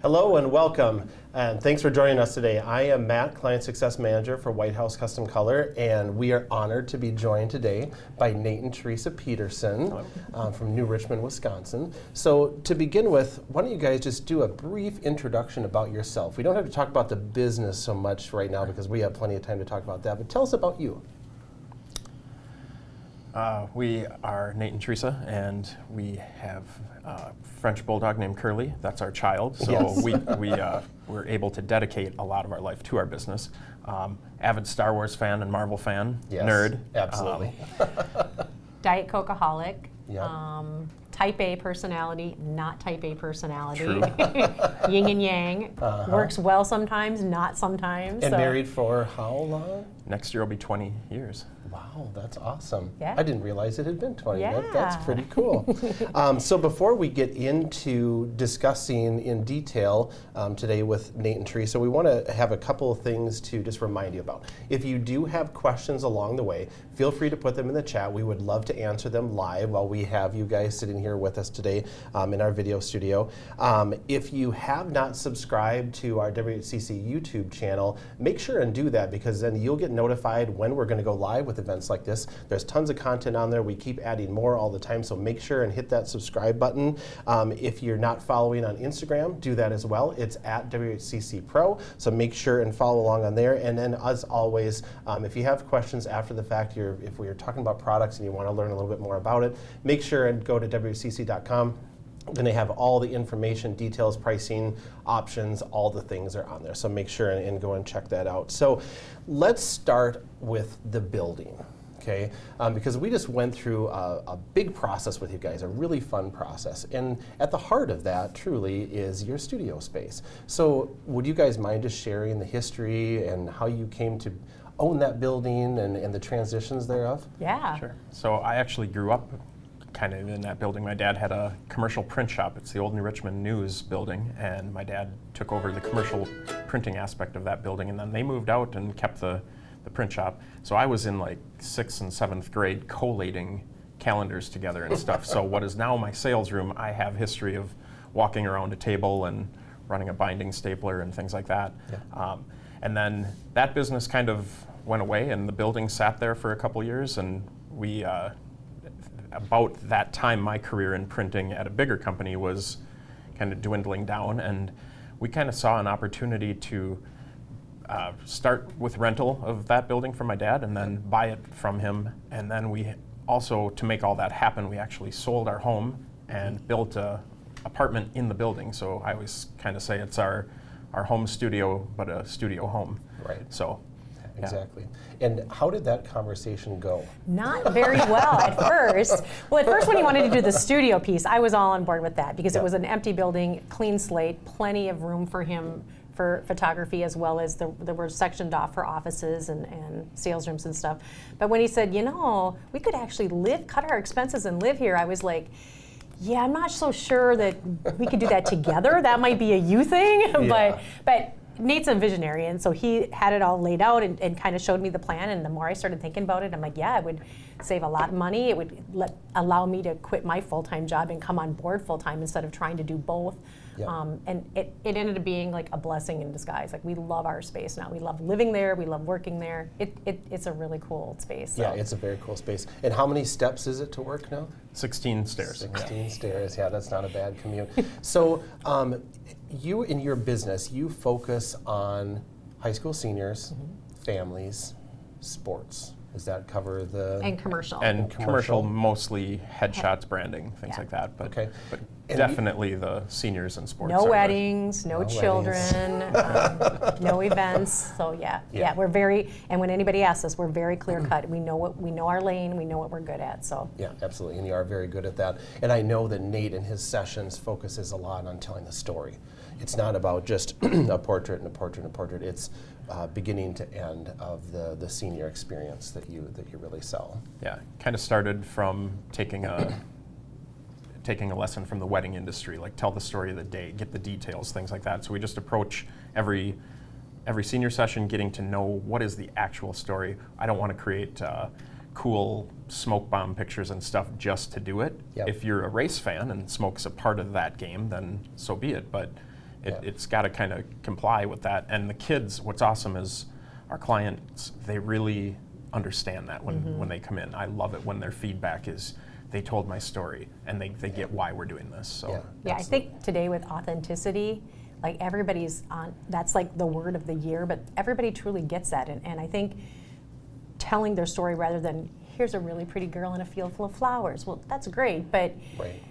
Hello and welcome, and thanks for joining us today. I am Matt, Client Success Manager for White House Custom Color, and we are honored to be joined today by Nate and Teresa Peterson from New Richmond, Wisconsin. So to begin with, why don't you guys just do a brief introduction about yourself? We don't have to talk about the business so much right now because we have plenty of time to talk about that, but tell us about you. We are Nate and Teresa, and we have a French bulldog named Curly. That's our child. So yes. We're able to dedicate a lot of our life to our business. Avid Star Wars fan and Marvel fan, yes, nerd. Absolutely. Diet Cokeaholic. Yep. Type A personality, not type A personality. True. Yin and yang. Works well sometimes, not sometimes. And married for how long? Next year will be 20 years. Wow, that's awesome. Yeah. I didn't realize it had been 20. Yeah. That's pretty cool. So before we get into discussing in detail today with Nate and Teresa, we want to have a couple of things to just remind you about. If you do have questions along the way, feel free to put them in the chat. We would love to answer them live while we have you guys sitting here with us today in our video studio. If you have not subscribed to our Whcc YouTube channel, make sure and do that, because then you'll get notified when we're going to go live with events like this. There's tons of content on there. We keep adding more all the time, so make sure and hit that subscribe button. If you're not following on Instagram, do that as well. It's at Whcc Pro, so make sure and follow along on there. And then, as always, if you have questions after the fact, if we're talking about products and you want to learn a little bit more about it, make sure and go to whcc.com. Then they have all the information, details, pricing, options, all the things are on there. So make sure and go and check that out. So let's start with the building, okay? Because we just went through a big process with you guys, a really fun process. And at the heart of that, truly, is your studio space. So would you guys mind just sharing the history and how you came to own that building and the transitions thereof? Yeah. Sure. So I actually grew up kind of in that building. My dad had a commercial print shop. It's the old New Richmond News building, and my dad took over the commercial printing aspect of that building, and then they moved out and kept the print shop. So I was in like 6th and 7th grade collating calendars together and stuff. So what is now my sales room, I have history of walking around a table and running a binding stapler and things like that. Yeah. And then that business kind of went away, and the building sat there for a couple years, and we about that time, my career in printing at a bigger company was kind of dwindling down, and we kind of saw an opportunity to start with rental of that building from my dad and then buy it from him. And then we also, to make all that happen, we actually sold our home and built an apartment in the building. So I always kind of say it's our home studio, but a studio home. Right. So. Exactly. And how did that conversation go? Not very well at first. Well, at first when he wanted to do the studio piece, I was all on board with that because it was an empty building, clean slate, plenty of room for him for photography, as well as there were sectioned off for offices and sales rooms and stuff. But when he said, we could actually cut our expenses and live here, I was like, yeah, I'm not so sure that we could do that together. That might be a you thing, but Nate's a visionary, and so he had it all laid out and kind of showed me the plan. And the more I started thinking about it, I'm like, yeah, it would save a lot of money. It would allow me to quit my full-time job and come on board full-time instead of trying to do both. Yeah. And it ended up being like a blessing in disguise. Like, we love our space now. We love living there. We love working there. It's a really cool space. So. Yeah, it's a very cool space. And how many steps is it to work now? 16 stairs. 16 stairs, yeah, that's not a bad commute. So you, in your business, you focus on high school seniors, families, sports. Does that cover the... And commercial. And Commercial. commercial, mostly headshots, branding, things Yeah. like that. But, Okay. but And definitely the seniors and sports. No are the- weddings, no No children, no events. So yeah, we're very. And when anybody asks us, we're very clear cut. We know our lane. We know what we're good at. So Yeah, absolutely, and you are very good at that. And I know that Nate in his sessions focuses a lot on telling the story. It's not about just a portrait and a portrait and a portrait. It's beginning to end of the senior experience that you really sell. Yeah, kind of started from taking a lesson from the wedding industry, like tell the story of the day, get the details, things like that. So we just approach every senior session getting to know what is the actual story. I don't want to create cool smoke bomb pictures and stuff just to do it. Yep. If you're a race fan and smoke's a part of that game, then so be it. But it's got to kind of comply with that. And the kids, what's awesome is our clients, they really understand that when they come in. I love it when their feedback is, they told my story and they get why we're doing this. So yeah, I think today with authenticity, like everybody's on. That's like the word of the year. But everybody truly gets that, and I think telling their story rather than here's a really pretty girl in a field full of flowers. Well, that's great, but. Right.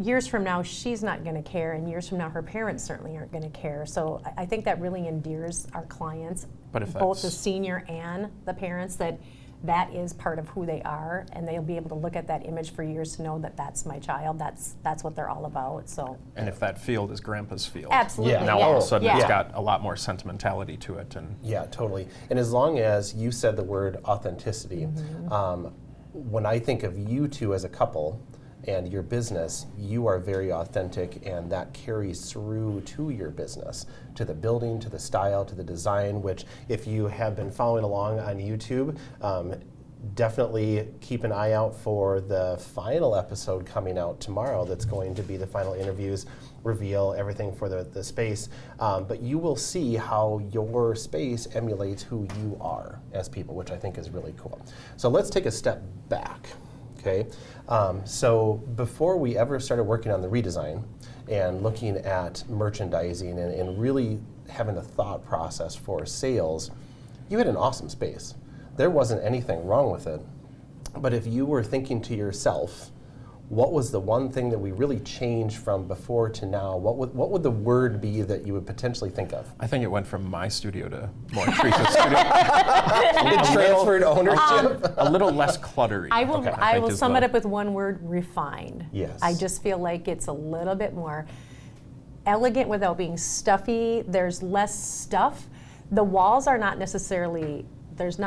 Years from now, she's not going to care, and years from now, her parents certainly aren't going to care. So I think that really endears our clients, But if both the that's- senior and the parents, that is part of who they are, and they'll be able to look at that image for years to know that that's my child. That's what they're all about. So And if that field is Grandpa's field, absolutely, Yeah. now all of a sudden yeah. it's got a lot more sentimentality to it. And Yeah, totally. And as long as you said the word authenticity, when I think of you two as a couple and your business, you are very authentic, and that carries through to your business, to the building, to the style, to the design, which if you have been following along on YouTube, definitely keep an eye out for the final episode coming out tomorrow. That's going to be the final interviews, reveal everything for the space. But you will see how your space emulates who you are as people, which I think is really cool. So let's take a step back. Okay, so before we ever started working on the redesign and looking at merchandising and really having a thought process for sales, you had an awesome space. There wasn't anything wrong with it. But if you were thinking to yourself, what was the one thing that we really changed from before to now? What would the word be that you would potentially think of? I think it went from my studio to more Teresa's studio. It transferred ownership? A little less cluttery. I will I think is sum the- it up with one word: refined. Yes. I just feel like it's a little bit more elegant without being stuffy. There's less stuff. The walls are not necessarily. There's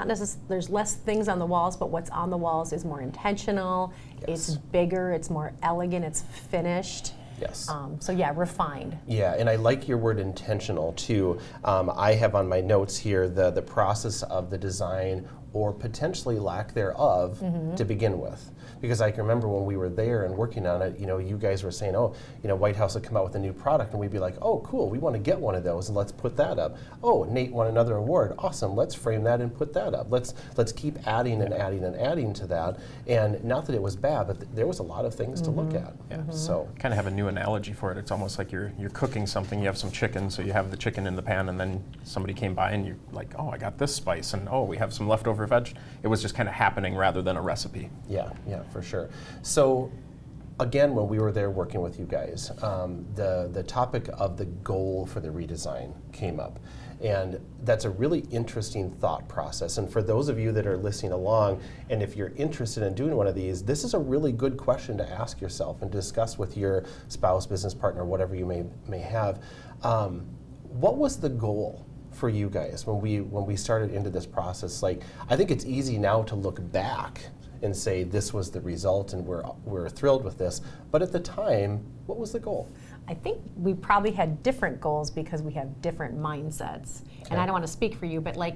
less things on the walls, but what's on the walls is more intentional. Yes. It's bigger. It's more elegant. It's finished. Yes. So yeah, refined. Yeah, and I like your word intentional too. I have on my notes here the process of the design or potentially lack thereof to begin with. Because I can remember when we were there and working on it, you guys were saying, White House would come out with a new product, and we'd be like, oh, cool, we want to get one of those, and let's put that up. Oh, Nate won another award. Awesome, let's frame that and put that up. Let's keep adding and adding and adding to that. And not that it was bad, but there was a lot of things to look at. Yeah. So Kind of have a new analogy for it. It's almost like you're cooking something. You have some chicken, so you have the chicken in the pan, and then somebody came by and you're like, oh, I got this spice, and oh, we have some leftover veg. It was just kind of happening rather than a recipe. yeah, for sure. So again, when we were there working with you guys, the topic of the goal for the redesign came up. And that's a really interesting thought process. And for those of you that are listening along, and if you're interested in doing one of these, this is a really good question to ask yourself and discuss with your spouse, business partner, whatever you may have. What was the goal for you guys when we started into this process? Like, I think it's easy now to look back and say this was the result and we're thrilled with this. But at the time, what was the goal? I think we probably had different goals because we have different mindsets. And I don't want to speak for you, but like,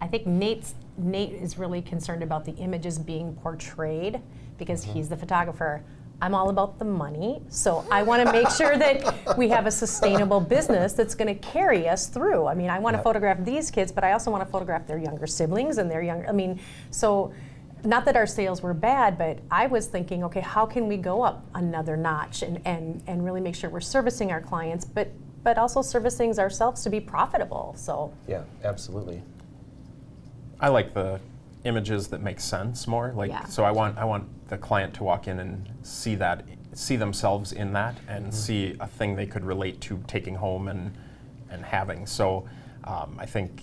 I think Nate is really concerned about the images being portrayed because he's the photographer. I'm all about the money, so I want to make sure that we have a sustainable business that's going to carry us through. I mean, I want to photograph these kids, but I also want to photograph their younger siblings and their younger, I mean, so not that our sales were bad, but I was thinking, okay, how can we go up another notch and really make sure we're servicing our clients, but also servicing ourselves to be profitable, so. Yeah, absolutely. I like the images that make sense more. Like, so I want the client to walk in and see themselves in that, and see a thing they could relate to taking home and having. So I think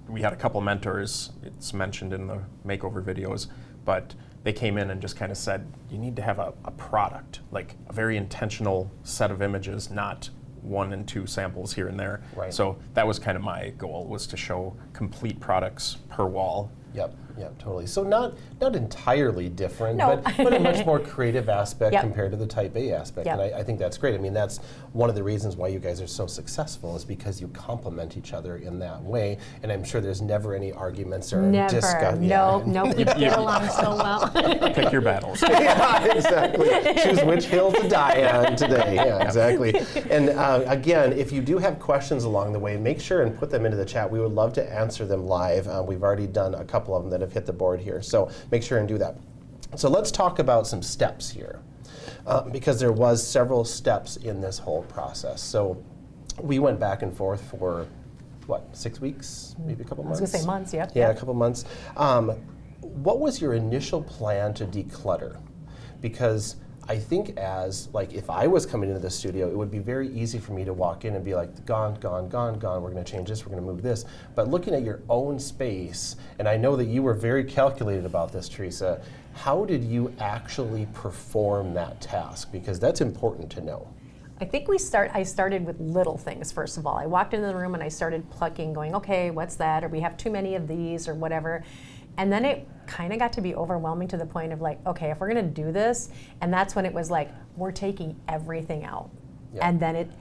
we had a couple mentors. It's mentioned in the makeover videos, but they came in and just kind of said, you need to have a product, like a very intentional set of images, not 1 and 2 samples here and there. Right. So that was kind of my goal, was to show complete products per wall. Yep, totally. So not entirely different, No. but a much more creative aspect Yep. compared to the Type A aspect. Yep. And I think that's great. I mean, that's one of the reasons why you guys are so successful, is because you complement each other in that way. And I'm sure there's never any arguments or Never, discussion. no, we get along so well. Pick your battles. Yeah, exactly. Choose which hill to die on today. Yeah, exactly. And again, if you do have questions along the way, make sure and put them into the chat. We would love to answer them live. We've already done a couple of them that have hit the board here, so make sure and do that. So let's talk about some steps here, because there was several steps in this whole process. So we went back and forth for, what, 6 weeks, maybe a couple months? I was going to say months, yeah. Yeah, a couple months. What was your initial plan to declutter? Because I think if I was coming into the studio, it would be very easy for me to walk in and be like, gone, gone, gone, gone, we're going to change this, we're going to move this. But looking at your own space, and I know that you were very calculated about this, Teresa, how did you actually perform that task? Because that's important to know. I think I started with little things, first of all. I walked into the room and I started plucking, going, okay, what's that? Or we have too many of these, or whatever. And then it kind of got to be overwhelming to the point of like, okay, if we're going to do this, and that's when it was like, we're taking everything out. Yeah. And then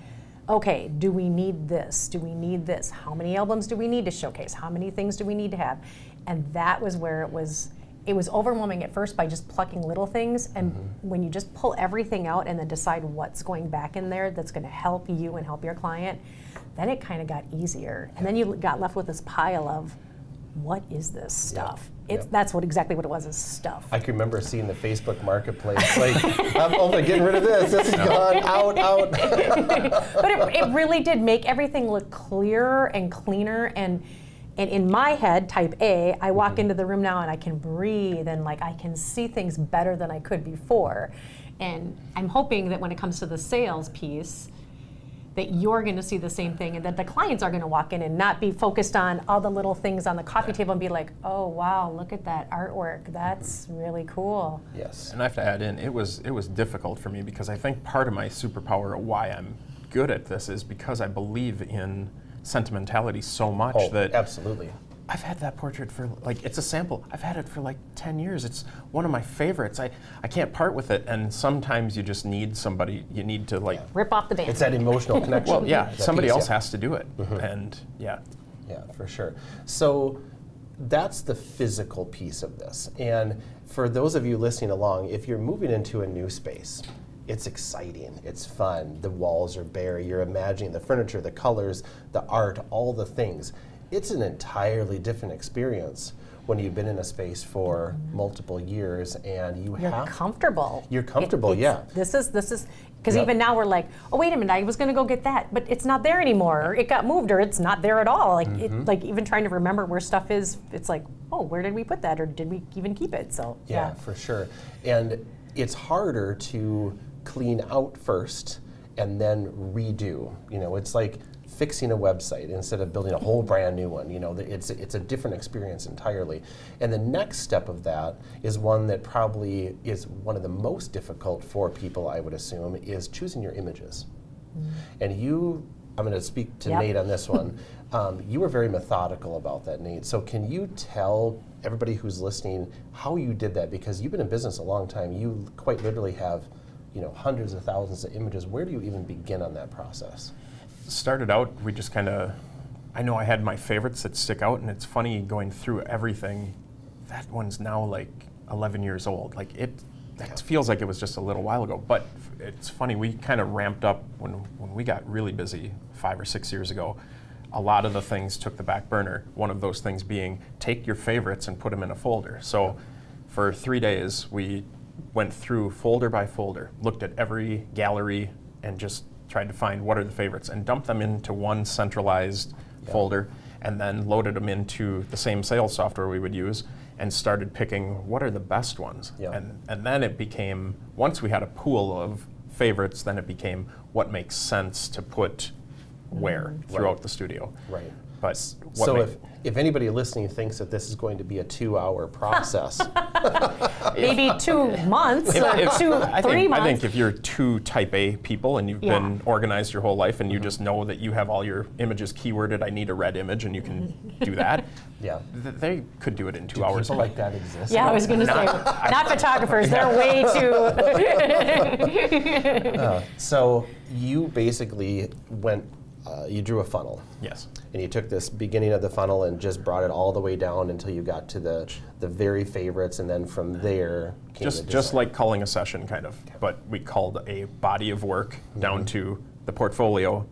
okay, do we need this? Do we need this? How many albums do we need to showcase? How many things do we need to have? And that was where it was overwhelming at first by just plucking little things. And when you just pull everything out and then decide what's going back in there that's going to help you and help your client, then it kind of got easier. And then you got left with this pile of, what is this stuff? That's exactly what it was, is stuff. I can remember seeing the Facebook Marketplace, like, I'm getting rid of this. This is gone, out. But it really did make everything look clearer and cleaner. And in my head, Type A, I walk into the room now and I can breathe, and like I can see things better than I could before. And I'm hoping that when it comes to the sales piece, that you're going to see the same thing, and that the clients are going to walk in and not be focused on all the little things on the coffee table and be like, oh wow, look at that artwork, that's really cool. Yes. And I have to add in, it was difficult for me, because I think part of my superpower of why I'm good at this is because I believe in sentimentality so much that Absolutely. I've had that portrait for, like, it's a sample. I've had it for like 10 years. It's one of my favorites. I can't part with it. And sometimes you just need somebody, you need to like... Rip off the band. It's that emotional connection. Well, yeah, that somebody piece, else has to do it. And yeah. Yeah, for sure. So that's the physical piece of this. And for those of you listening along, if you're moving into a new space, it's exciting, it's fun, the walls are bare, you're imagining the furniture, the colors, the art, all the things. It's an entirely different experience when you've been in a space for multiple years and you're comfortable. You're comfortable, yeah. This is because even now we're like, oh wait a minute, I was going to go get that, but it's not there anymore. Or it got moved, or it's not there at all. Like like even trying to remember where stuff is, it's like, oh, where did we put that, or did we even keep it? So yeah, for sure. And it's harder to clean out first and then redo. You know, it's like fixing a website instead of building a whole brand new one. You know, it's a different experience entirely. And the next step of that is one that probably is one of the most difficult for people, I would assume, is choosing your images. And I'm going to speak to Nate on this one. You were very methodical about that, Nate. So can you tell everybody who's listening how you did that? Because you've been in business a long time. You quite literally have hundreds of thousands of images. Where do you even begin on that process? Started out, we just kind of, I know I had my favorites that stick out, and it's funny going through everything. That one's now like 11 years old. Like it feels like it was just a little while ago, but it's funny, we kind of ramped up when we got really busy 5 or 6 years ago. A lot of the things took the back burner. One of those things being take your favorites and put them in a folder. So for 3 days, we went through folder by folder, looked at every gallery and just tried to find what are the favorites and dumped them into one centralized folder, and then loaded them into the same sales software we would use and started picking what are the best ones. And then it became, once we had a pool of favorites, then it became what makes sense to put where throughout the studio. Right. But so if anybody listening thinks that this is going to be a 2-hour process, maybe 2 months or 3 months. I think if you're 2 type A people and you've been organized your whole life and you just know that you have all your images keyworded, I need a red image, and you can do that. They could do it in 2 hours. People like that exist. Yeah, I was going to say, not photographers. They're way too. So you basically went. You drew a funnel. Yes. And you took this beginning of the funnel and just brought it all the way down until you got to the very favorites, and then from there came the just like calling a session, kind of. But we called a body of work down to the portfolio,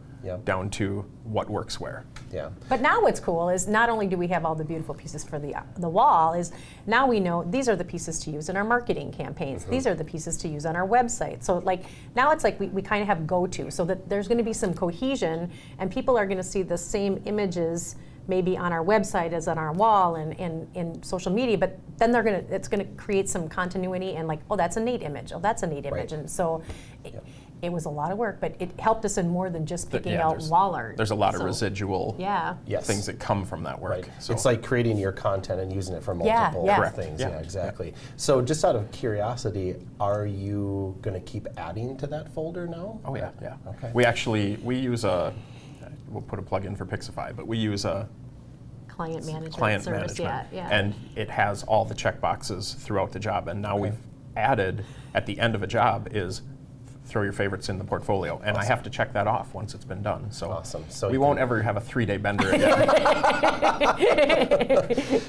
down to what works where. Yeah. But now what's cool is not only do we have all the beautiful pieces for the wall, is now we know these are the pieces to use in our marketing campaigns. These are the pieces to use on our website. So like now it's like we kind of have go-to, so that there's going to be some cohesion, and people are going to see the same images maybe on our website as on our wall and in social media, but then it's going to create some continuity and like, oh, that's a neat image. Oh, that's a neat image. And so it was a lot of work, but it helped us in more than just picking out wall art. There's a lot of residual things that come from that work. Right. So it's like creating your content and using it for multiple things. Yeah, exactly. So just out of curiosity, are you going to keep adding to that folder now? Oh yeah. Okay. We use we'll put a plug in for Pixify, but we use a client management service. And it has all the check boxes throughout the job, and now we've added at the end of a job is throw your favorites in the portfolio, and I have to check that off once it's been done. So, so we won't ever have a 3-day bender again.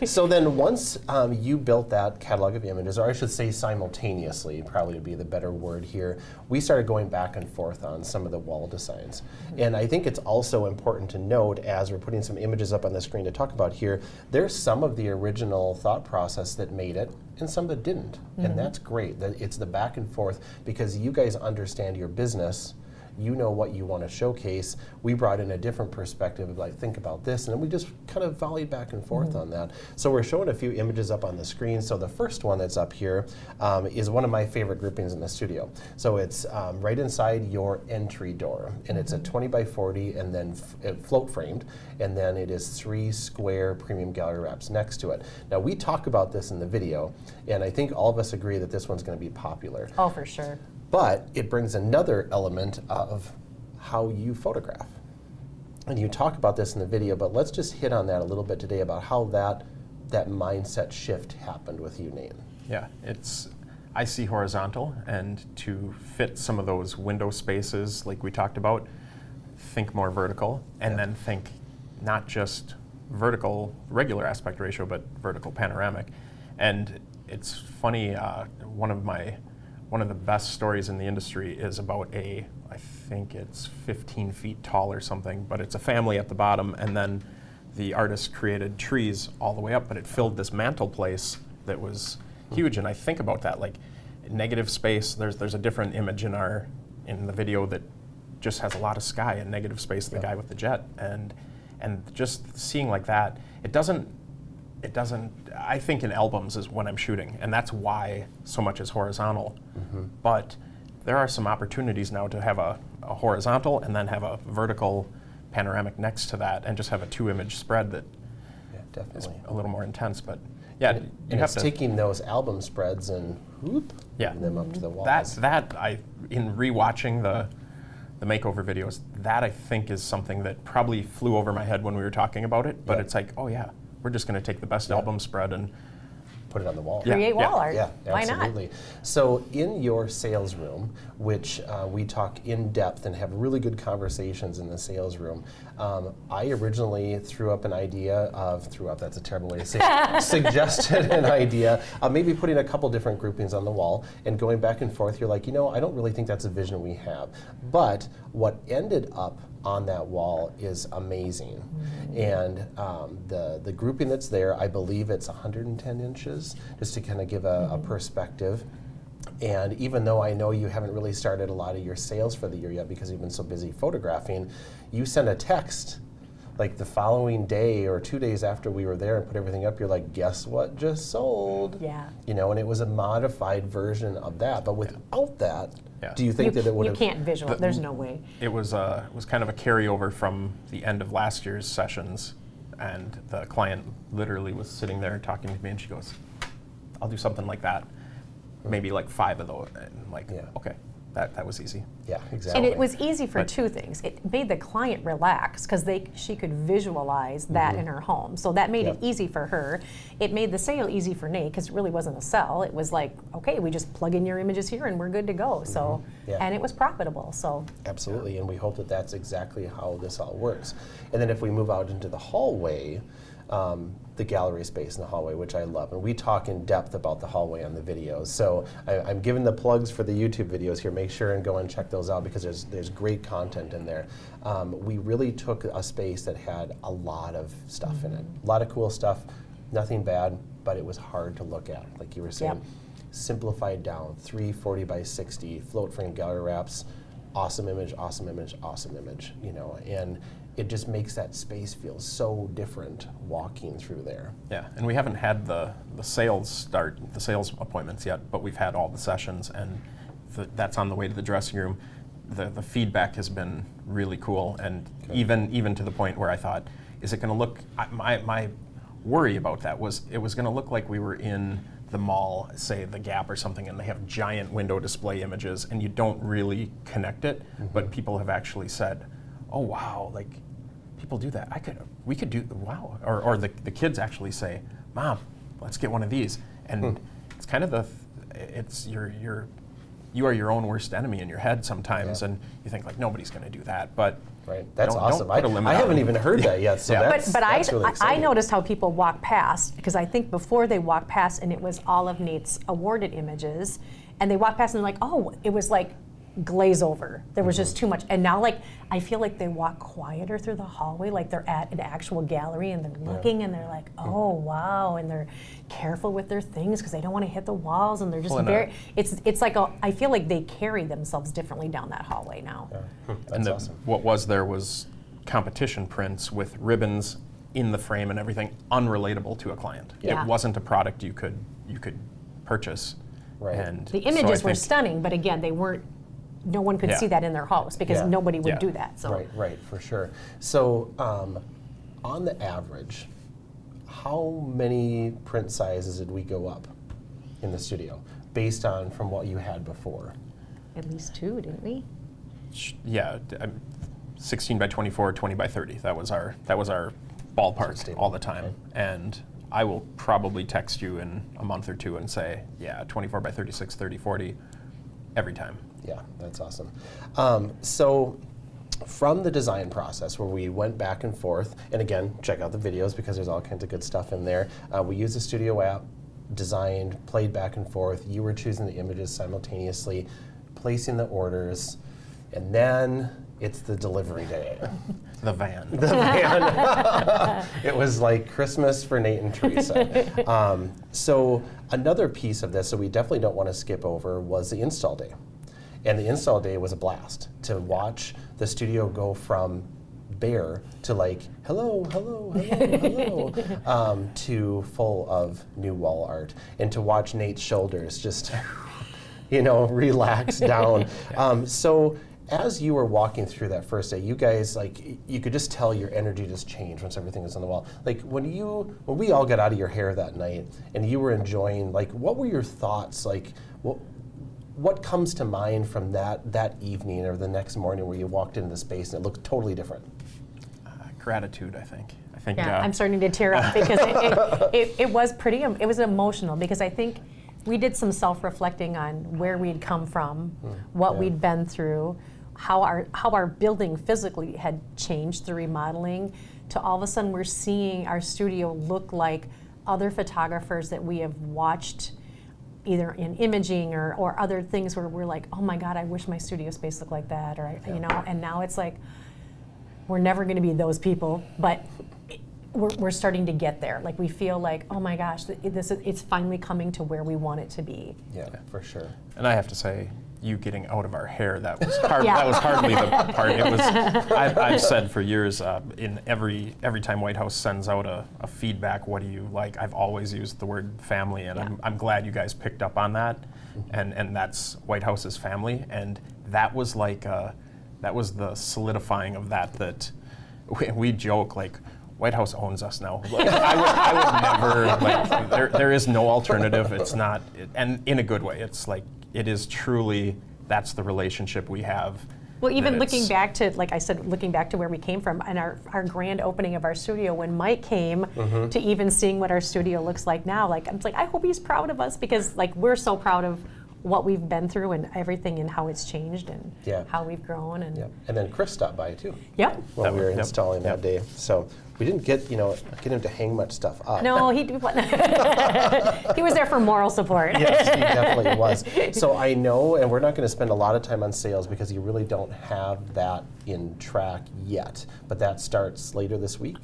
So then once you built that catalog of images, or I should say simultaneously, probably would be the better word here, we started going back and forth on some of the wall designs. And I think it's also important to note, as we're putting some images up on the screen to talk about here, there's some of the original thought process that made it, and some that didn't. And that's great. It's the back and forth, because you guys understand your business. You know what you want to showcase. We brought in a different perspective of like, think about this, and then we just kind of volleyed back and forth on that. So we're showing a few images up on the screen. So the first one that's up here is one of my favorite groupings in the studio. So it's right inside your entry door, and it's a 20 by 40 and then float framed, and then it is 3 square premium gallery wraps next to it. Now we talk about this in the video, and I think all of us agree that this one's going to be popular. Oh, for sure. But it brings another element of how you photograph. And you talk about this in the video, but let's just hit on that a little bit today about how that mindset shift happened with you, Nate. Yeah, I see horizontal, and to fit some of those window spaces like we talked about, think more vertical, and then think not just vertical regular aspect ratio, but vertical panoramic. And it's funny, one of the best stories in the industry is about I think it's 15 feet tall or something, but it's a family at the bottom, and then the artist created trees all the way up, but it filled this mantle place that was huge. And I think about that, like negative space, there's a different image in the video that just has a lot of sky, and negative space, the guy with the jet, and just seeing like that, it doesn't, I think in albums is when I'm shooting, and that's why so much is horizontal. But there are some opportunities now to have a horizontal and then have a vertical panoramic next to that, and just have a 2-image spread that is a little more intense. But yeah, you have to taking those album spreads and moving them up to the walls. In rewatching the makeover videos, that I think is something that probably flew over my head when we were talking about it. But it's like, oh yeah, we're just going to take the best album spread and put it on the wall. Create wall art. Yeah, Why not? absolutely. So in your sales room, which we talk in depth and have really good conversations in the sales room, I originally that's a terrible way to say it, suggested an idea of maybe putting a couple different groupings on the wall and going back and forth. You're like, I don't really think that's a vision we have. But what ended up on that wall is amazing. And the grouping that's there, I believe it's 110 inches, just to kind of give a perspective. And even though I know you haven't really started a lot of your sales for the year yet because you've been so busy photographing, you sent a text like the following day or 2 days after we were there and put everything up. You're like, guess what just sold? Yeah. And it was a modified version of that. But without that, do you think that it would have... You can't visualize. There's no way. It was kind of a carryover from the end of last year's sessions, and the client literally was sitting there talking to me, and she goes, I'll do something like that. Maybe like 5 of those. And I'm like, okay, that was easy. Yeah, exactly. And it was easy for two things. It made the client relax because she could visualize that in her home. So that made it easy for her. It made the sale easy for Nate because it really wasn't a sell. It was like, okay, we just plug in your images here and we're good to go. So, and it was profitable. So absolutely, and we hope that that's exactly how this all works. And then if we move out into the hallway, the gallery space in the hallway, which I love. And we talk in depth about the hallway on the videos. So I'm giving the plugs for the YouTube videos here. Make sure and go and check those out because there's great content in there. We really took a space that had a lot of stuff in it. A lot of cool stuff, nothing bad, but it was hard to look at. Like you were saying, simplified down, 3 40 by 60, float frame gallery wraps, awesome image, awesome image, awesome image, and it just makes that space feel so different walking through there. Yeah, and we haven't had the sales appointments yet, but we've had all the sessions, and that's on the way to the dressing room. The feedback has been really cool, and even to the point where I thought, is it going to look? My worry about that was it was going to look like we were in the mall, say the Gap or something, and they have giant window display images, and you don't really connect it. But people have actually said, "Oh wow, like." People do that. We could do wow, or the kids actually say, "Mom, let's get one of these." And it's kind of you are your own worst enemy in your head sometimes, and you think like nobody's going to do that, but that's awesome. Don't put a limit I on haven't them. even heard that yet, so that's really I exciting. noticed how people walk past because I think before they walked past and it was all of Nate's awarded images, and they walked past and they're like, oh, it was like glaze over. There was just too much. And now like I feel like they walk quieter through the hallway, like they're at an actual gallery and they're looking and they're like, oh wow, and they're careful with their things because they don't want to hit the walls, and they're just it's like I feel like they carry themselves differently down that hallway now. That's awesome. What was there was competition prints with ribbons in the frame and everything unrelatable to a client. Yeah. It wasn't a product you could purchase. Right. And The so I images were think- stunning, but again, they weren't. No one could see that in their house because nobody would do that. So Right, for sure. So on the average, how many print sizes did we go up in the studio based on from what you had before? at least 2, didn't we? Yeah, 16 by 24, 20 by 30. That was our ballpark all the time. And I will probably text you in a month or two and say, yeah, 24 by 36, 30, 40, every time. Yeah, that's awesome. So from the design process where we went back and forth, and again, check out the videos because there's all kinds of good stuff in there. We used the Studio app, designed, played back and forth. You were choosing the images simultaneously, placing the orders, and then it's the delivery day. The van. The van. It was like Christmas for Nate and Teresa. So another piece of this that we definitely don't want to skip over was the install day. And the install day was a blast to watch the studio go from bare to like, hello, hello, hello, hello, to full of new wall art. And to watch Nate's shoulders just, relax down. So as you were walking through that first day, you guys, like, you could just tell your energy just changed once everything was on the wall. Like, when we all got out of your hair that night and you were enjoying, like, what were your thoughts? Like, what comes to mind from that evening or the next morning where you walked into the space and it looked totally different? Gratitude, I think. I think Yeah, I'm starting to tear up because it was pretty, it was emotional because I think we did some self-reflecting on where we'd come from, what we'd been through, how our building physically had changed through remodeling, to all of a sudden we're seeing our studio look like other photographers that we have watched either in imaging or other things where we're like, oh my God, I wish my studio space looked like that, or you know, and now it's like, we're never going to be those people, but we're starting to get there. Like we feel like, oh my gosh, it's finally coming to where we want it to be. Yeah, for sure. And I have to say, you getting out of our hair, that was that was hardly the part. It was. I've said for years, in every time White House sends out a feedback, what do you like? I've always used the word family, and I'm glad you guys picked up on that, and that's White House's family, and that was like that was the solidifying of that. That we joke like, White House owns us now. Like, I would never, like, there is no alternative. It's not, and in a good way. It's like, it is truly, that's the relationship we have. Well, even looking back to, like I said, looking back to where we came from and our grand opening of our studio, when Mike came to even seeing what our studio looks like now, like, I'm like, I hope he's proud of us because like we're so proud of what we've been through and everything and how it's changed and how we've grown. And and then Chris stopped by too. Yep. When we were installing that day. So we didn't get him to hang much stuff up. No, he was there for moral support. Yes, he definitely was. So I know, and we're not going to spend a lot of time on sales because you really don't have that in track yet. But that starts later this week.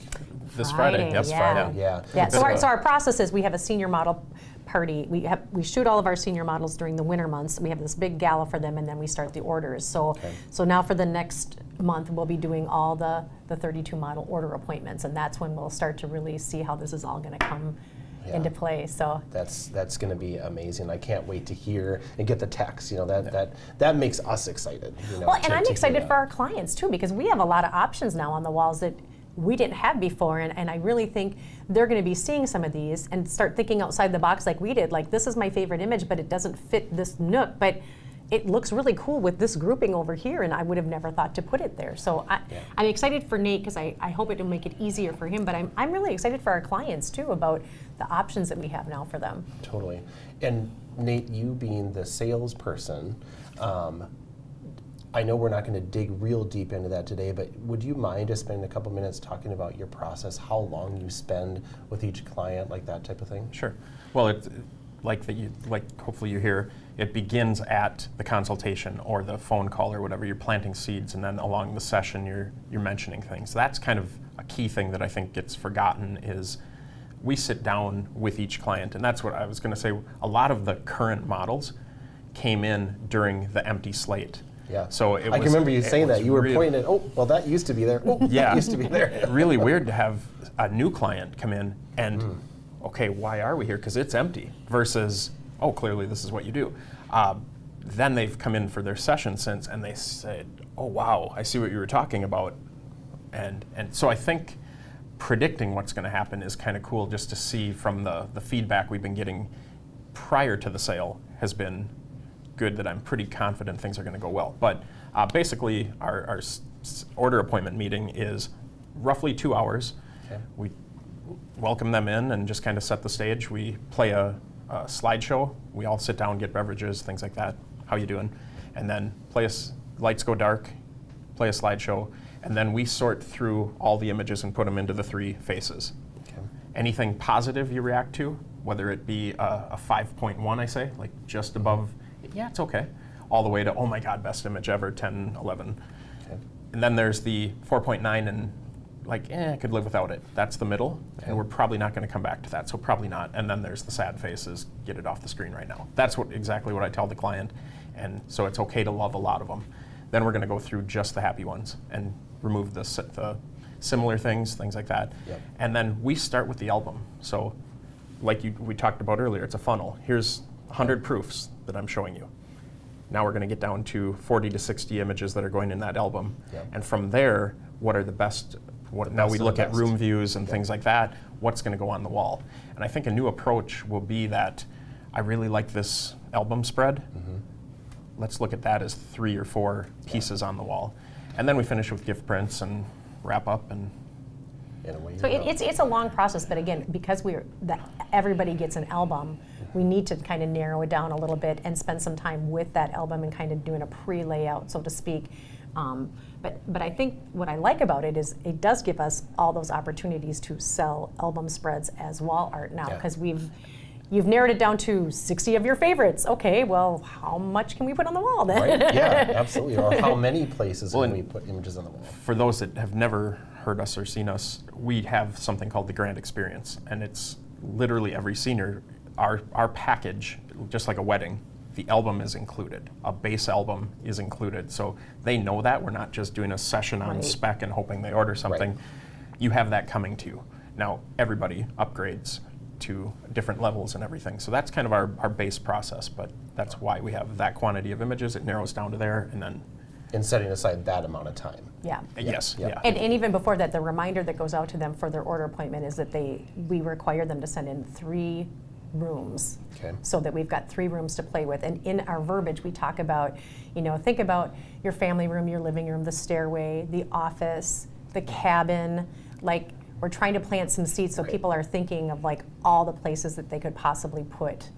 This Friday. Yes, Friday. Yeah. So our process is we have a senior model party. We shoot all of our senior models during the winter months. We have this big gala for them, and then we start the orders. So now for the next month, we'll be doing all the 32 model order appointments, and that's when we'll start to really see how this is all going to come into play. So that's going to be amazing. I can't wait to hear and get the text. That makes us excited. Well, and I'm excited for our clients too, because we have a lot of options now on the walls that we didn't have before, and I really think they're going to be seeing some of these and start thinking outside the box like we did. Like, this is my favorite image, but it doesn't fit this nook, but it looks really cool with this grouping over here, and I would have never thought to put it there. So I'm excited for Nate because I hope it will make it easier for him, but I'm really excited for our clients too about the options that we have now for them. Totally. And Nate, you being the salesperson, I know we're not going to dig real deep into that today, but would you mind just spending a couple minutes talking about your process, how long you spend with each client, like that type of thing? Sure. Well, it's like hopefully you hear, it begins at the consultation or the phone call or whatever. You're planting seeds, and then along the session you're mentioning things. That's kind of a key thing that I think gets forgotten is we sit down with each client, and that's what I was going to say. A lot of the current models came in during the empty slate. Yeah. So I can remember you saying that. You were pointing at, oh, well, that used to be there. Oh, that used to be there. Really weird to have a new client come in and, okay, why are we here? Because it's empty. Versus, oh, clearly this is what you do. Then they've come in for their session since, and they said, oh, wow, I see what you were talking about. And so I think predicting what's going to happen is kind of cool just to see from the feedback we've been getting prior to the sale has been good, that I'm pretty confident things are going to go well. But basically, our order appointment meeting is roughly 2 hours. Okay. We welcome them in and just kind of set the stage. We play a slideshow. We all sit down, get beverages, things like that. How you doing? And then lights go dark, play a slideshow, and then we sort through all the images and put them into the 3 faces. Okay. Anything positive you react to, whether it be a 5.1, I say, like just above, yeah, it's okay, all the way to, oh my God, best image ever, 10, 11. Okay. And then there's the 4.9 and like, I could live without it. That's the middle, and we're probably not going to come back to that, so probably not. And then there's the sad faces, get it off the screen right now. That's exactly what I tell the client, and so it's okay to love a lot of them. Then we're going to go through just the happy ones and remove the similar things like that. Yep. And then we start with the album. So like we talked about earlier, it's a funnel. Here's 100 proofs that I'm showing you. Now we're going to get down to 40 to 60 images that are going in that album. Yep. And from there, what are the best? Now we look at room views and things like that. What's going to go on the wall? And I think a new approach will be that I really like this album spread. Let's look at that as 3 or 4 pieces on the wall. And then we finish with gift prints and wrap up. And and away So you go. it's a long process, but again, because everybody gets an album, we need to kind of narrow it down a little bit and spend some time with that album and kind of doing a pre-layout, so to speak. But I think what I like about it is it does give us all those opportunities to sell album spreads as wall art now, because you've narrowed it down to 60 of your favorites. Okay, well, how much can we put on the wall then? Right? Yeah, absolutely. Or how many places can we put images on the wall? For those that have never heard us or seen us, we have something called the Grand Experience, and it's literally every senior, our package, just like a wedding, the album is included. A base album is included. So they know that. We're not just doing a session on spec and hoping they order something. You have that coming to you. Now, everybody upgrades to different levels and everything. So that's kind of our base process, but that's why we have that quantity of images. It narrows down to there, and then... And setting aside that amount of time. Yeah. Yes, Yeah. yeah. And even before that, the reminder that goes out to them for their order appointment is that we require them to send in 3 rooms, so that we've got 3 rooms to play with. And in our verbiage, we talk about, think about your family room, your living room, the stairway, the office, the cabin. Like, we're trying to plant some seeds so people are thinking of like all the places that they could possibly put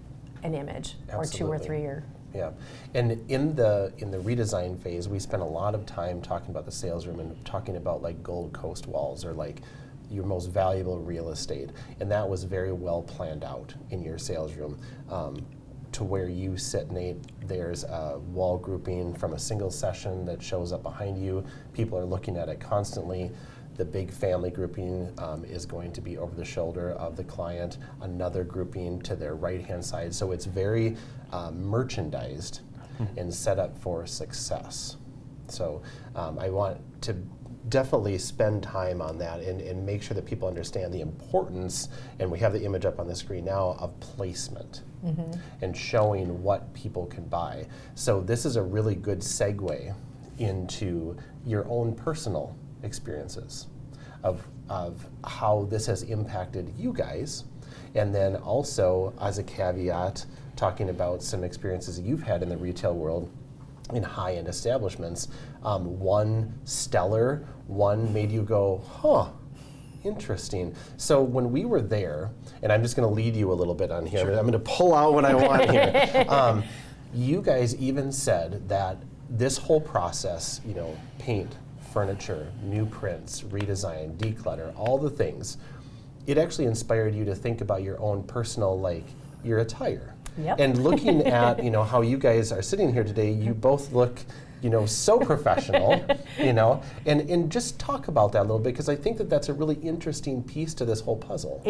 an image, or 2 or 3 or... Yeah, and in the redesign phase, we spent a lot of time talking about the sales room and talking about like Gold Coast walls, or like your most valuable real estate, and that was very well planned out in your sales room. To where you sit, Nate, there's a wall grouping from a single session that shows up behind you. People are looking at it constantly. The big family grouping is going to be over the shoulder of the client, another grouping to their right-hand side. So it's very merchandised and set up for success. So I want to definitely spend time on that and make sure that people understand the importance, and we have the image up on the screen now, of placement and showing what people can buy. So this is a really good segue into your own personal experiences of how this has impacted you guys, and then also as a caveat, talking about some experiences that you've had in the retail world in high-end establishments. One stellar, one made you go, huh, interesting. So when we were there, and I'm just going to lead you a little bit on here, I'm going to pull out what I want here. You guys even said that this whole process, paint, furniture, new prints, redesign, declutter, all the things, it actually inspired you to think about your own personal, like, your attire. Yep. And looking at, how you guys are sitting here today, you both look, so professional, and just talk about that a little bit, because I think that that's a really interesting piece to this whole puzzle.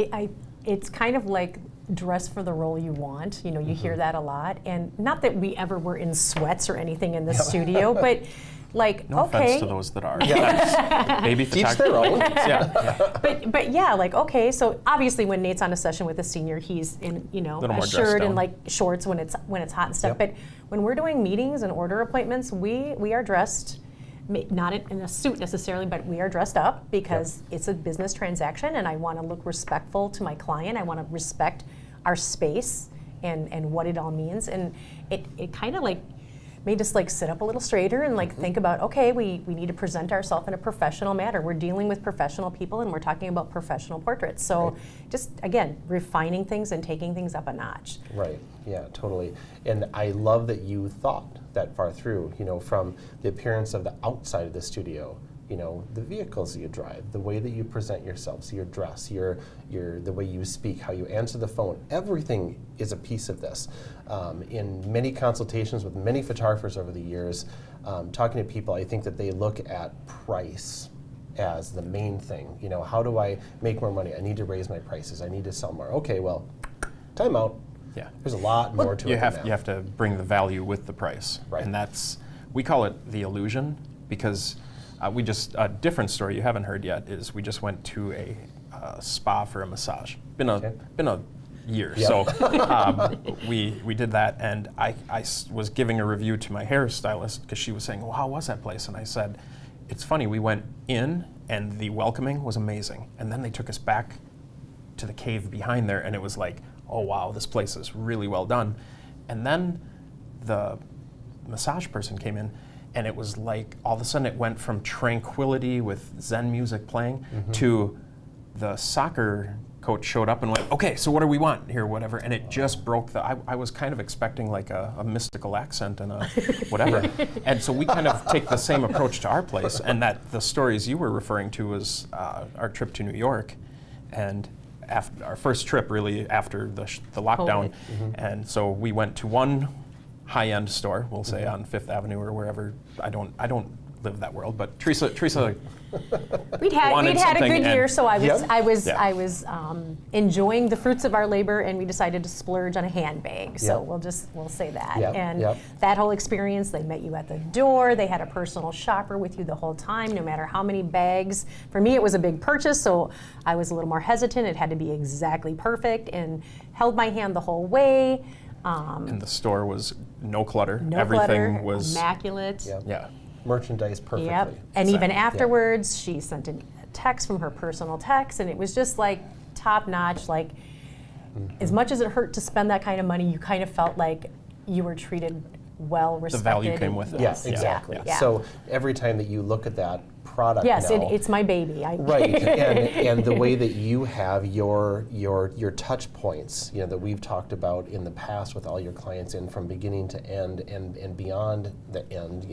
It's kind of like dress for the role you want. You hear that a lot, and not that we ever were in sweats or anything in the studio, but like, no okay. offense to those that are. That's baby Teach their own. But yeah, like, okay, so obviously when Nate's on a session with a senior, he's in, a shirt and like shorts when it's hot and stuff. But when we're doing meetings and order appointments, we are dressed, not in a suit necessarily, but we are dressed up because it's a business transaction, and I want to look respectful to my client. I want to respect our space and what it all means. And it kind of like made us like sit up a little straighter and like think about, okay, we need to present ourselves in a professional manner. We're dealing with professional people, and we're talking about professional portraits. So just, again, refining things and taking things up a notch. Right, yeah, totally. And I love that you thought that far through, from the appearance of the outside of the studio, the vehicles that you drive, the way that you present yourselves, your dress, the way you speak, how you answer the phone, everything is a piece of this. In many consultations with many photographers over the years, talking to people, I think that they look at price as the main thing. How do I make more money? I need to raise my prices. I need to sell more. Okay, well, time out. Yeah. There's a lot more to it than that. You have to bring the value with the price. Right. And we call it the illusion, because a different story you haven't heard yet is we just went to a spa for a massage. Been a year. Yep. So we did that, and I was giving a review to my hairstylist because she was saying, well, how was that place? And I said, it's funny, we went in and the welcoming was amazing. And then they took us back to the cave behind there, and it was like, oh wow, this place is really well done. And then the massage person came in, and it was like all of a sudden it went from tranquility with Zen music playing to the soccer coach showed up and went, okay, so what do we want here, whatever, and it just broke the, I was kind of expecting like a mystical accent and a whatever, and so we kind of take the same approach to our place, and that the stories you were referring to was our trip to New York, and after our first trip really after the lockdown, and so we went to one high-end store, we'll say on Fifth Avenue or wherever, I don't live that world, but Teresa We'd had a good year, so I was Yeah. I was enjoying the fruits of our labor, and we decided to splurge on a handbag. So we'll say that. And that whole experience, they met you at the door. They had a personal shopper with you the whole time, no matter how many bags. For me, it was a big purchase, so I was a little more hesitant. It had to be exactly perfect, and held my hand the whole way. And the store was no clutter. No Everything clutter, was immaculate. yeah. Merchandise perfectly. Yep. And even afterwards, she sent a text from her personal text, and it was just like top notch. Like, as much as it hurt to spend that kind of money, you kind of felt like you were treated well, respected. The value came with it. Yes, exactly. Yeah. So every time that you look at that product Yes, now, it's my baby. right, and the way that you have your touch points, that we've talked about in the past with all your clients, and from beginning to end and beyond the end,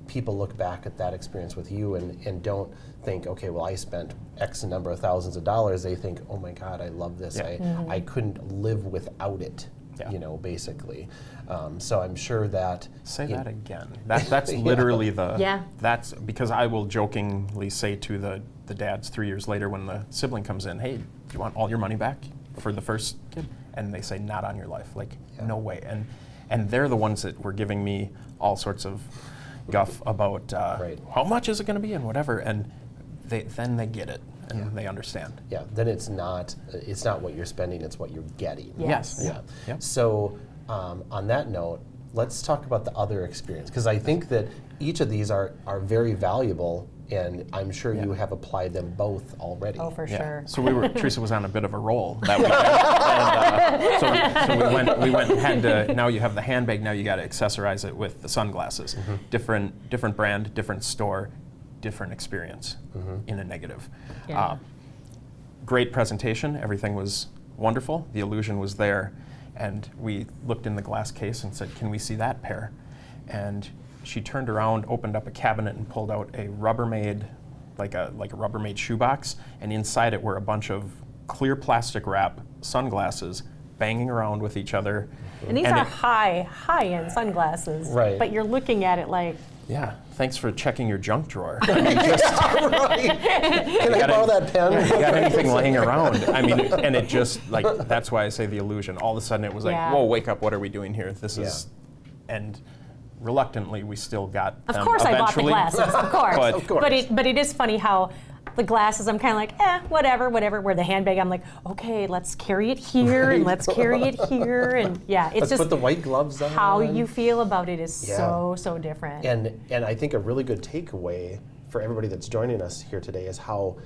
people look back at that experience with you and don't think, okay, well, I spent X number of thousands of dollars. They think, oh my God, I love this. I couldn't live without it. Basically. So I'm sure that... Say that again. That's literally that's because I will jokingly say to the dads 3 years later when the sibling comes in, hey, do you want all your money back for the first kid? And they say, not on your life. Like, no way. And they're the ones that were giving me all sorts of guff about how much is it going to be and whatever. And then they get it. And they understand. Yeah, then it's not what you're spending, it's what you're getting. Yes. Yeah. So on that note, let's talk about the other experience, because I think that each of these are very valuable, and I'm sure you have applied them both already. Oh, for sure. So Teresa was on a bit of a roll that weekend. So we went and had to, now you have the handbag, now you got to accessorize it with the sunglasses. Different brand, different store, different experience in a negative. Great presentation, everything was wonderful, the illusion was there, and we looked in the glass case and said, can we see that pair? And she turned around, opened up a cabinet and pulled out a Rubbermaid, like a Rubbermaid shoebox, and inside it were a bunch of clear plastic wrap sunglasses banging around with each other. And these are high-end sunglasses, right? But you're looking at it like, yeah, thanks for checking your junk drawer. Can I borrow that pen? You got anything laying around? I mean, and it just, like, that's why I say the illusion. All of a sudden it was like, whoa, wake up, what are we doing here? This is, and reluctantly we still got them of course eventually. I bought the glasses, of course. Of course. But it is funny how the glasses, I'm kind of like, whatever. Where the handbag, I'm like, okay, let's carry it here, and let's carry it here, and it's let's just put the white gloves on. How you feel about it is so different. And I think a really good takeaway for everybody that's joining us here today is how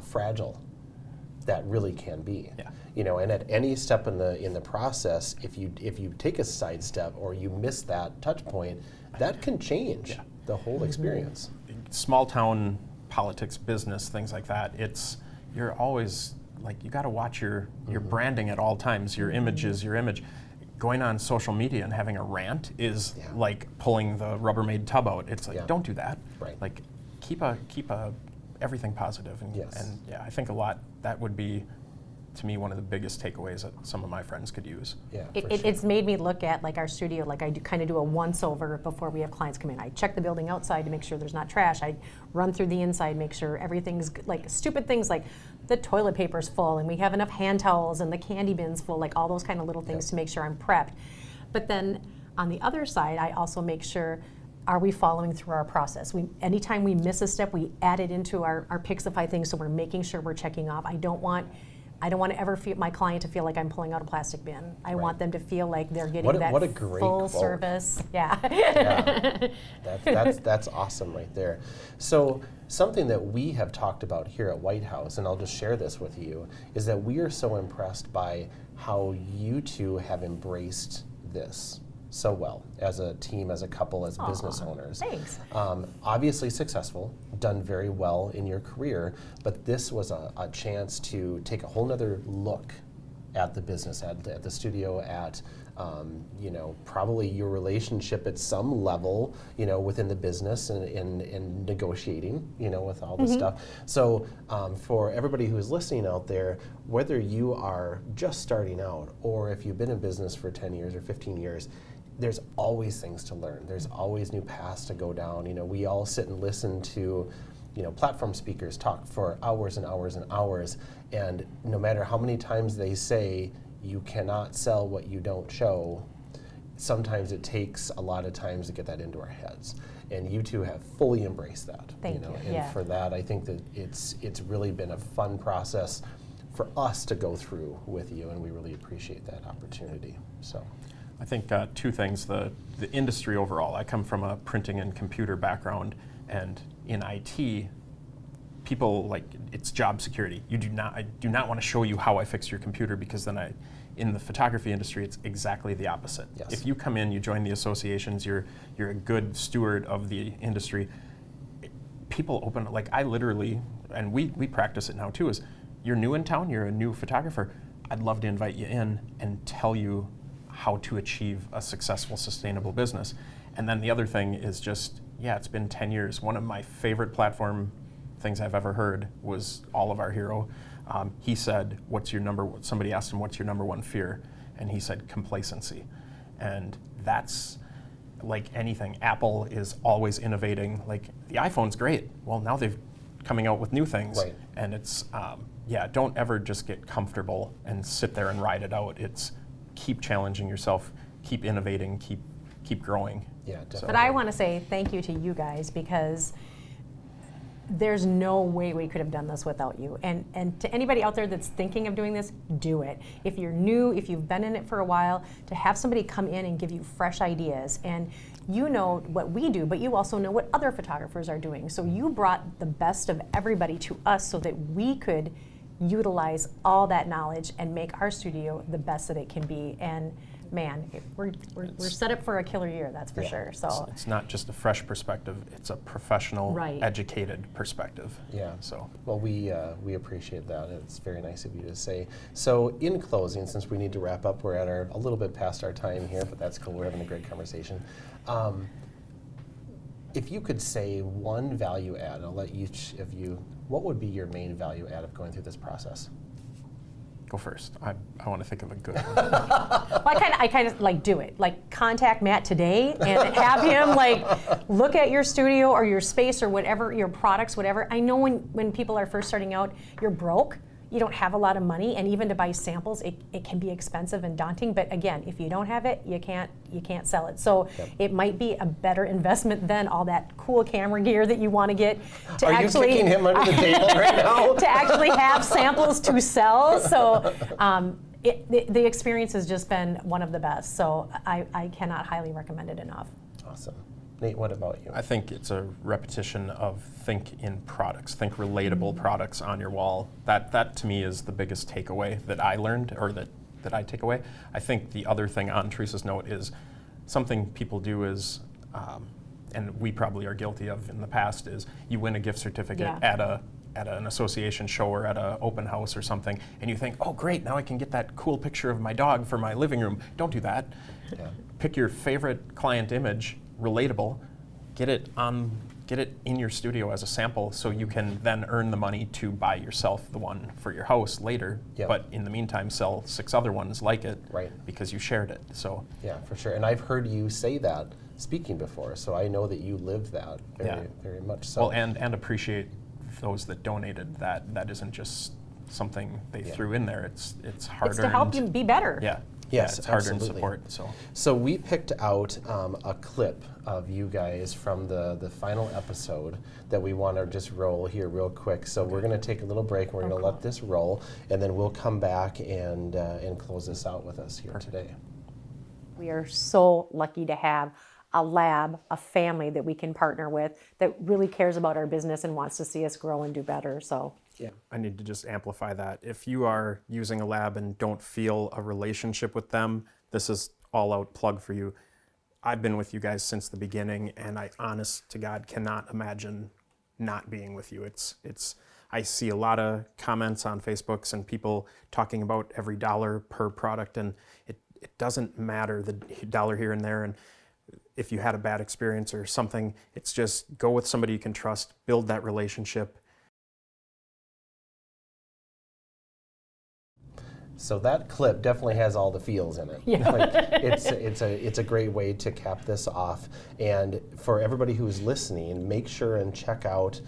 fragile that really can be. And at any step in the process, if you take a sidestep or you miss that touch point, that can change the whole experience. Small town politics, business, things like that, you're always, like, you got to watch your branding at all times. Your image is your image. Going on social media and having a rant is like pulling the Rubbermaid tub out. It's like, don't do that. Right. Like, keep everything positive. And I think that would be, to me, one of the biggest takeaways that some of my friends could use. It's made me look at, like, our studio, like I kind of do a once-over before we have clients come in. I check the building outside to make sure there's not trash. I run through the inside, make sure everything's like stupid things like the toilet paper's full and we have enough hand towels and the candy bin's full, like all those kind of little things to make sure I'm prepped. But then on the other side, I also make sure, are we following through our process? Anytime we miss a step, we add it into our Pixify thing, so we're making sure we're checking off. I don't want to ever feel my client to feel like I'm pulling out a plastic bin. I want them to feel like they're getting what a great full quote. Service. That's awesome right there. So something that we have talked about here at White House, and I'll just share this with you, is that we are so impressed by how you two have embraced this. so well as a team, as a couple, as business owners. Thanks. Obviously successful, done very well in your career, but this was a chance to take a whole nother look at the business, at the studio, at probably your relationship at some level, within the business and negotiating, with all this stuff. So for everybody who is listening out there, whether you are just starting out or if you've been in business for 10 years or 15 years, there's always things to learn. There's always new paths to go down. We all sit and listen to platform speakers talk for hours and hours and hours, and no matter how many times they say you cannot sell what you don't show, sometimes it takes a lot of times to get that into our heads. And you two have fully embraced that. Thank you. And for that, I think that it's really been a fun process for us to go through with you, and we really appreciate that opportunity. So. I think two things. The industry overall. I come from a printing and computer background, and in IT, people it's job security. I do not want to show you how I fix your computer, because then in the photography industry, it's exactly the opposite. Yes. If you come in, you join the associations, you're a good steward of the industry. People open, I literally, and we practice it now too, is you're new in town, you're a new photographer, I'd love to invite you in and tell you how to achieve a successful, sustainable business. And then the other thing is just, it's been 10 years. One of my favorite platform things I've ever heard was All of Our Hero. He said, somebody asked him, what's your number one fear? And he said, complacency. And that's like anything. Apple is always innovating. The iPhone's great. Well, now they're coming out with new things. Right. And it's, don't ever just get comfortable and sit there and ride it out. It's keep challenging yourself, keep innovating, keep growing. Yeah, definitely. But I want to say thank you to you guys, because there's no way we could have done this without you. And to anybody out there that's thinking of doing this, do it. If you're new, if you've been in it for a while, to have somebody come in and give you fresh ideas. And you know what we do, but you also know what other photographers are doing. So you brought the best of everybody to us so that we could utilize all that knowledge and make our studio the best that it can be. And man, we're set up for a killer year, that's for sure. So it's not just a fresh perspective; it's a professional, educated perspective. Yeah. So well, we appreciate that. It's very nice of you to say. So in closing, since we need to wrap up, we're at a little bit past our time here, but that's cool. We're having a great conversation. If you could say one value add, I'll let each of you. What would be your main value add of going through this process? Go first. I want to think of a good one. Well, I kind of do it. Contact Matt today and have him look at your studio or your space or whatever, your products, whatever. I know when people are first starting out, you're broke. You don't have a lot of money, and even to buy samples, it can be expensive and daunting. But again, if you don't have it, you can't sell it. So it might be a better investment than all that cool camera gear that you want to get. Are you kicking him under the table right now? To actually have samples to sell. So the experience has just been one of the best. So I cannot highly recommend it enough. Awesome. Nate, what about you? I think it's a repetition of think in products, think relatable products on your wall. That to me is the biggest takeaway that I learned, or that I take away. I think the other thing on Teresa's note is something people do is, and we probably are guilty of in the past, is you win a gift certificate at an association show or at an open house or something, and you think, oh great, now I can get that cool picture of my dog for my living room. Don't do that. Yeah. Pick your favorite client image, relatable, get it in your studio as a sample, so you can then earn the money to buy yourself the one for your house later. Yep. But in the meantime, sell 6 other ones like it, because you shared it. So yeah, for sure. And I've heard you say that speaking before, so I know that you lived that very much so. Well, and appreciate those that donated. That isn't just something they threw in there. It's hard-earned. It's to help you be better. Yeah. Yes, it's hard-earned absolutely. support. So we picked out a clip of you guys from the final episode that we want to just roll here real quick. So we're going to take a little break, and we're going to let this roll, and then we'll come back and close this out with us here today. We are so lucky to have a lab, a family that we can partner with that really cares about our business and wants to see us grow and do better. So yeah, I need to just amplify that. If you are using a lab and don't feel a relationship with them, this is all out plug for you. I've been with you guys since the beginning, and I, honest to God, cannot imagine not being with you. I see a lot of comments on Facebooks and people talking about every dollar per product, and it doesn't matter the dollar here and there. And if you had a bad experience or something, it's just go with somebody you can trust, build that relationship. So that clip definitely has all the feels in it. Yeah. Like, it's a great way to cap this off. And for everybody who's listening, make sure and check out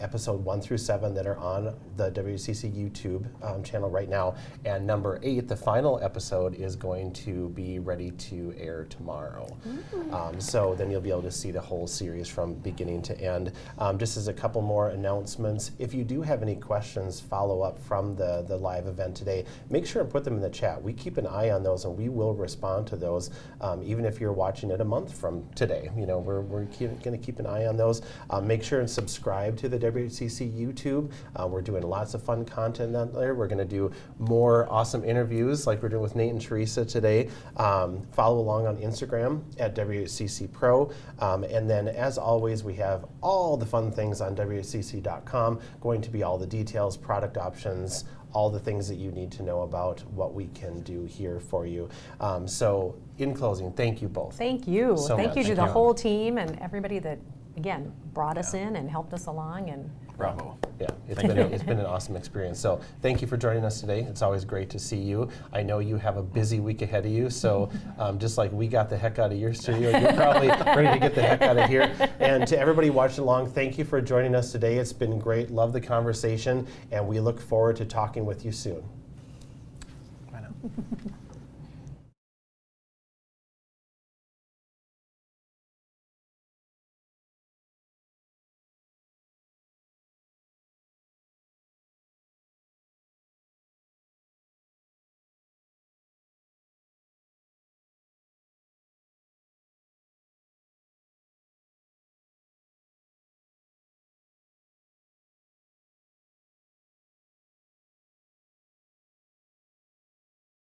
episode 1 through 7 that are on the WCC YouTube channel right now. And number 8, the final episode, is going to be ready to air tomorrow. So then you'll be able to see the whole series from beginning to end. Just as a couple more announcements, if you do have any questions, follow up from the live event today, make sure and put them in the chat. We keep an eye on those, and we will respond to those, even if you're watching it a month from today. You know, we're going to keep an eye on those. Make sure and subscribe to the WCC YouTube. We're doing lots of fun content on there. We're going to do more awesome interviews like we're doing with Nate and Teresa today. Follow along on Instagram at WCC Pro. And then, as always, we have all the fun things on WCC.com, going to be all the details, product options, all the things that you need to know about what we can do here for you. So in closing, thank you both. Thank you. So Thank you much. to the whole team and everybody that, again, brought us in and helped us along. And Bravo. Yeah, it's been an awesome experience. So thank you for joining us today. It's always great to see you. I know you have a busy week ahead of you, so just like we got the heck out of your studio, you're probably ready to get the heck out of here. And to everybody watching along, thank you for joining us today. It's been great. Love the conversation, and we look forward to talking with you soon. I know.